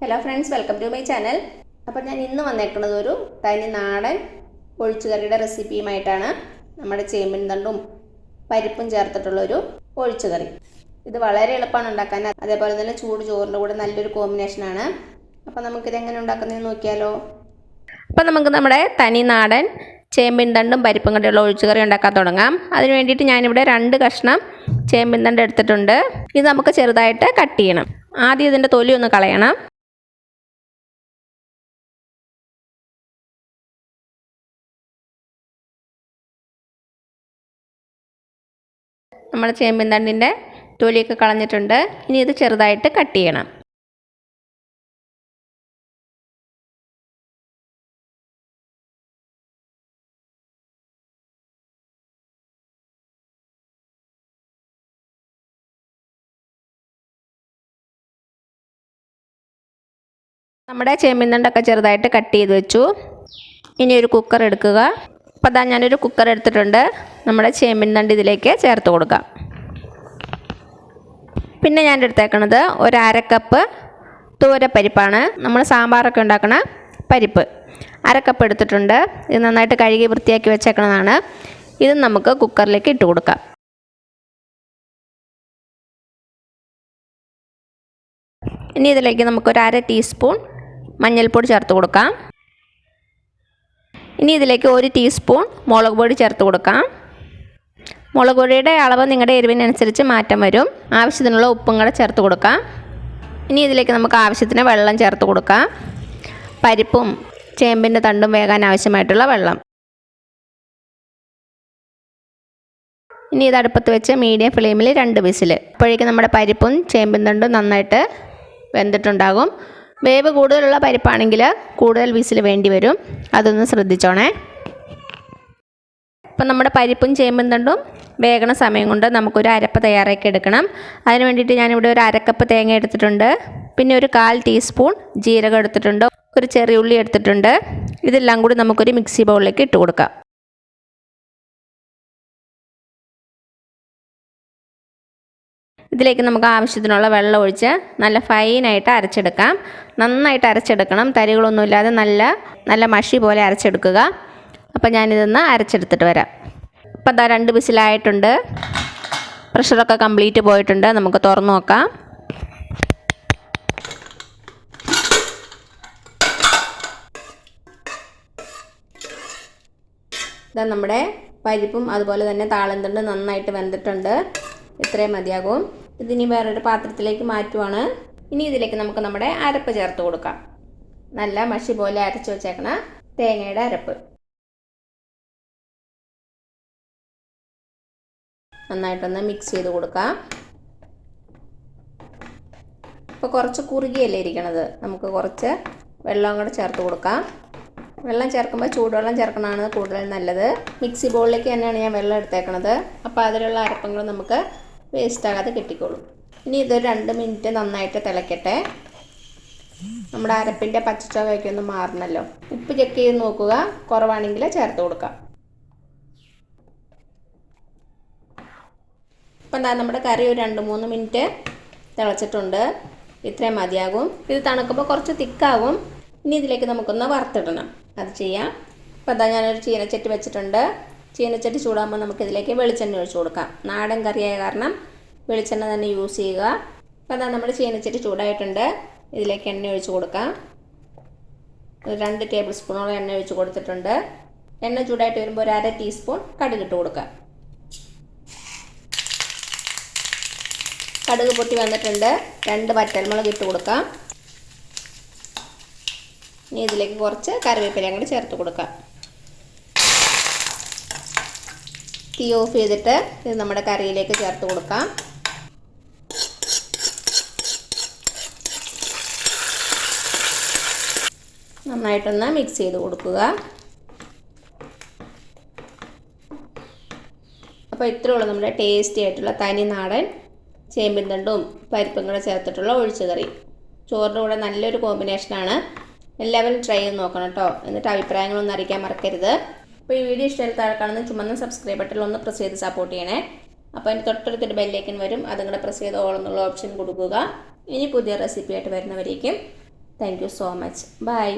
Hello friends, welcome to my channel. അപ്പോൾ ഞാൻ ഇന്ന് വന്നേക്കുന്നത് ഒരു തനി നാടൻ ഒഴിച്ചുകറിയുടെ റെസിപ്പിയുമായിട്ടാണ്. നമ്മുടെ ചേമ്പിൻതണ്ടും പരിപ്പും ചേർത്തിട്ടുള്ളൊരു ഒഴിച്ചുകറി. ഇത് വളരെ എളുപ്പമാണ് ഉണ്ടാക്കാൻ, അതേപോലെ തന്നെ ചൂട് ചോറിൻ്റെ കൂടെ നല്ലൊരു കോമ്പിനേഷനാണ്. അപ്പോൾ നമുക്കിതെങ്ങനെ ഉണ്ടാക്കുന്നതെന്ന് നോക്കിയാലോ. അപ്പോൾ നമുക്ക് നമ്മുടെ തനി നാടൻ ചേമ്പിൻതണ്ടും പരിപ്പും കൂടെയുള്ള ഒഴിച്ചുകറി ഉണ്ടാക്കാൻ തുടങ്ങാം. അതിന് വേണ്ടിയിട്ട് ഞാനിവിടെ 2 കഷ്ണം ചേമ്പിൻതണ്ട് എടുത്തിട്ടുണ്ട്. ഇത് നമുക്ക് ചെറുതായിട്ട് കട്ട് ചെയ്യണം. ആദ്യം ഇതിൻ്റെ തൊലി ഒന്ന് കളയണം. നമ്മൾ ചേമ്പിൻതണ്ടിൻ്റെ തൊലിയൊക്കെ കളഞ്ഞിട്ടുണ്ട്. ഇനി ഇത് ചെറുതായിട്ട് കട്ട് ചെയ്യണം. നമ്മുടെ ചേമ്പിൻതണ്ടൊക്കെ ചെറുതായിട്ട് കട്ട് ചെയ്ത് വെച്ചു. ഇനി ഒരു കുക്കർ എടുക്കുക. അപ്പോൾ അതാ ഞാനൊരു കുക്കർ എടുത്തിട്ടുണ്ട്. നമ്മുടെ ചേമ്പിൻതണ്ട് ഇതിലേക്ക് ചേർത്ത് കൊടുക്കാം. പിന്നെ ഞാൻ എടുത്തേക്കണത് ഒരു 1/2 കപ്പ് തൂരപ്പരിപ്പാണ്. നമ്മൾ സാമ്പാറൊക്കെ ഉണ്ടാക്കണ പരിപ്പ് 1/2 കപ്പ് എടുത്തിട്ടുണ്ട്. ഇത് നന്നായിട്ട് കഴുകി വൃത്തിയാക്കി വെച്ചേക്കണതാണ്. ഇത് നമുക്ക് കുക്കറിലേക്ക് ഇട്ട് കൊടുക്കാം. ഇനി ഇതിലേക്ക് നമുക്കൊരു 1/2 ടീസ്പൂൺ മഞ്ഞൾപ്പൊടി ചേർത്ത് കൊടുക്കാം. ഇനി ഇതിലേക്ക് 1 ടീസ്പൂൺ മുളക് പൊടി ചേർത്ത് കൊടുക്കാം. മുളക് പൊടിയുടെ അളവ് നിങ്ങളുടെ എരിവിനനുസരിച്ച് മാറ്റം വരും. ആവശ്യത്തിനുള്ള ഉപ്പും കൂടെ ചേർത്ത് കൊടുക്കാം. ഇനി ഇതിലേക്ക് നമുക്ക് ആവശ്യത്തിന് വെള്ളം ചേർത്ത് കൊടുക്കാം. പരിപ്പും ചേമ്പിൻ്റെ തണ്ടും വേകാൻ ആവശ്യമായിട്ടുള്ള വെള്ളം. ഇനി ഇത് അടുപ്പത്ത് വെച്ച് മീഡിയം ഫ്ലെയിമിൽ 2 വിസിൽ. അപ്പോഴേക്കും നമ്മുടെ പരിപ്പും ചേമ്പിൻതണ്ടും നന്നായിട്ട് വെന്തിട്ടുണ്ടാകും. വേവ് കൂടുതലുള്ള പരിപ്പാണെങ്കിൽ കൂടുതൽ വിസിൽ വേണ്ടി വരും. അതൊന്ന് ശ്രദ്ധിച്ചോണേ. ഇപ്പം നമ്മുടെ പരിപ്പും ചേമ്പിൻതണ്ടും വേഗണ സമയം കൊണ്ട് നമുക്കൊരു അരപ്പ് തയ്യാറാക്കി എടുക്കണം. അതിന് വേണ്ടിയിട്ട് ഞാനിവിടെ ഒരു 1/2 കപ്പ് തേങ്ങ എടുത്തിട്ടുണ്ട്. പിന്നെ ഒരു 1/4 ടീസ്പൂൺ ജീരകം എടുത്തിട്ടുണ്ട്. ഒരു ചെറിയ ഉള്ളി എടുത്തിട്ടുണ്ട്. ഇതെല്ലാം കൂടി നമുക്കൊരു മിക്സി ബൗളിലേക്ക് ഇട്ട് കൊടുക്കാം. ഇതിലേക്ക് നമുക്ക് ആവശ്യത്തിനുള്ള വെള്ളം ഒഴിച്ച് നല്ല ഫൈനായിട്ട് അരച്ചെടുക്കാം. നന്നായിട്ട് അരച്ചെടുക്കണം. തരികളൊന്നുമില്ലാതെ നല്ല മഷി പോലെ അരച്ചെടുക്കുക. അപ്പോൾ ഞാനിതൊന്ന് അരച്ചെടുത്തിട്ട് വരാം. അപ്പോൾ അതാ 2 വിസിലായിട്ടുണ്ട്. പ്രഷറൊക്കെ കംപ്ലീറ്റ് പോയിട്ടുണ്ട്. നമുക്ക് തുറന്നു നോക്കാം. ഇതാ നമ്മുടെ പരിപ്പും അതുപോലെ തന്നെ താളന്തണ്ട് നന്നായിട്ട് വെന്തിട്ടുണ്ട്. ഇത്രയും മതിയാകും. ഇതിനി വേറൊരു പാത്രത്തിലേക്ക് മാറ്റുവാണ്. ഇനി ഇതിലേക്ക് നമുക്ക് നമ്മുടെ അരപ്പ് ചേർത്ത് കൊടുക്കാം. നല്ല മഷി പോലെ അരച്ച് വെച്ചേക്കണ തേങ്ങയുടെ അരപ്പ് നന്നായിട്ടൊന്ന് മിക്സ് ചെയ്ത് കൊടുക്കാം. ഇപ്പോൾ കുറച്ച് കുറുകിയല്ലേ ഇരിക്കണത്. നമുക്ക് കുറച്ച് വെള്ളം കൂടെ ചേർത്ത് കൊടുക്കാം. വെള്ളം ചേർക്കുമ്പോൾ ചൂടുവെള്ളം ചേർക്കണതാണ് കൂടുതൽ നല്ലത്. മിക്സി ബൗളിലേക്ക് തന്നെയാണ് ഞാൻ വെള്ളം എടുത്തേക്കണത്. അപ്പോൾ അതിലുള്ള അരപ്പങ്ങൾ നമുക്ക് വേസ്റ്റാകാതെ കിട്ടിക്കോളും. ഇനി ഇതൊരു 2 മിനിറ്റ് നന്നായിട്ട് തിളയ്ക്കട്ടെ. നമ്മുടെ അരപ്പിൻ്റെ പച്ചച്ചൊവയൊക്കെ ഒന്ന് മാറണമല്ലോ. ഉപ്പ് ചെക്ക് ചെയ്ത് നോക്കുക. കുറവാണെങ്കിൽ ചേർത്ത് കൊടുക്കാം. അപ്പം എന്താ നമ്മുടെ കറി ഒരു 2-3 മിനിറ്റ് തിളച്ചിട്ടുണ്ട്. ഇത്രയും മതിയാകും. ഇത് തണുക്കുമ്പോൾ കുറച്ച് തിക്കാകും. ഇനി ഇതിലേക്ക് നമുക്കൊന്ന് വറുത്തിടണം. അത് ചെയ്യാം. അപ്പോൾ അതാ ഞാനൊരു ചീനച്ചട്ടി വെച്ചിട്ടുണ്ട്. ചീനച്ചട്ടി ചൂടാകുമ്പോൾ നമുക്കിതിലേക്ക് വെളിച്ചെണ്ണ ഒഴിച്ച് കൊടുക്കാം. നാടൻ കറിയായ കാരണം വെളിച്ചെണ്ണ തന്നെ യൂസ് ചെയ്യുക. അപ്പോൾ അതാ നമ്മുടെ ചീനച്ചട്ടി ചൂടായിട്ടുണ്ട്. ഇതിലേക്ക് എണ്ണ ഒഴിച്ച് കൊടുക്കാം. ഒരു 2 ടേബിൾ സ്പൂണോളം എണ്ണ ഒഴിച്ച് കൊടുത്തിട്ടുണ്ട്. എണ്ണ ചൂടായിട്ട് വരുമ്പോൾ ഒരു 1/2 ടീസ്പൂൺ കടുക് ഇട്ട് കൊടുക്കാം. കടുക് പൊട്ടി വന്നിട്ടുണ്ട്. 2 വറ്റൽമുളക് ഇട്ട് കൊടുക്കാം. ഇനി ഇതിലേക്ക് കുറച്ച് കറിവേപ്പിലയും കൂടി ചേർത്ത് കൊടുക്കാം. തീ ഓഫ് ചെയ്തിട്ട് ഇത് നമ്മുടെ കറിയിലേക്ക് ചേർത്ത് കൊടുക്കാം. നന്നായിട്ടൊന്ന് മിക്സ് ചെയ്ത് കൊടുക്കുക. അപ്പോൾ ഇത്രയേ ഉള്ളൂ നമ്മുടെ ടേസ്റ്റി ആയിട്ടുള്ള തനി നാടൻ ചേമ്പിൻതണ്ടും പരിപ്പും കൂടെ ചേർത്തിട്ടുള്ള ഒഴിച്ചുകറി. ചോറിൻ്റെ കൂടെ നല്ലൊരു കോമ്പിനേഷനാണ്. എല്ലാവരും ട്രൈ ചെയ്ത് നോക്കണം കേട്ടോ. എന്നിട്ട് അഭിപ്രായങ്ങളൊന്നും അറിയിക്കാൻ മറക്കരുത്. അപ്പോൾ ഈ വീഡിയോ ഇഷ്ടമായി താഴെ കാണുന്ന ചുമന്ന സബ്സ്ക്രൈബ് ബട്ടണിൽ ഒന്ന് പ്രസ് ചെയ്ത് സപ്പോർട്ട് ചെയ്യണേ. അപ്പോൾ അതിന് തൊട്ടടുത്തൊരു ബെല്ലൈക്കൻ വരും. അതും കൂടെ പ്രസ് ചെയ്ത് ഓൾ എന്നുള്ള ഓപ്ഷൻ കൊടുക്കുക. ഇനി പുതിയ റെസിപ്പി ആയിട്ട് വരുന്നവരേക്കും thank you so much. By.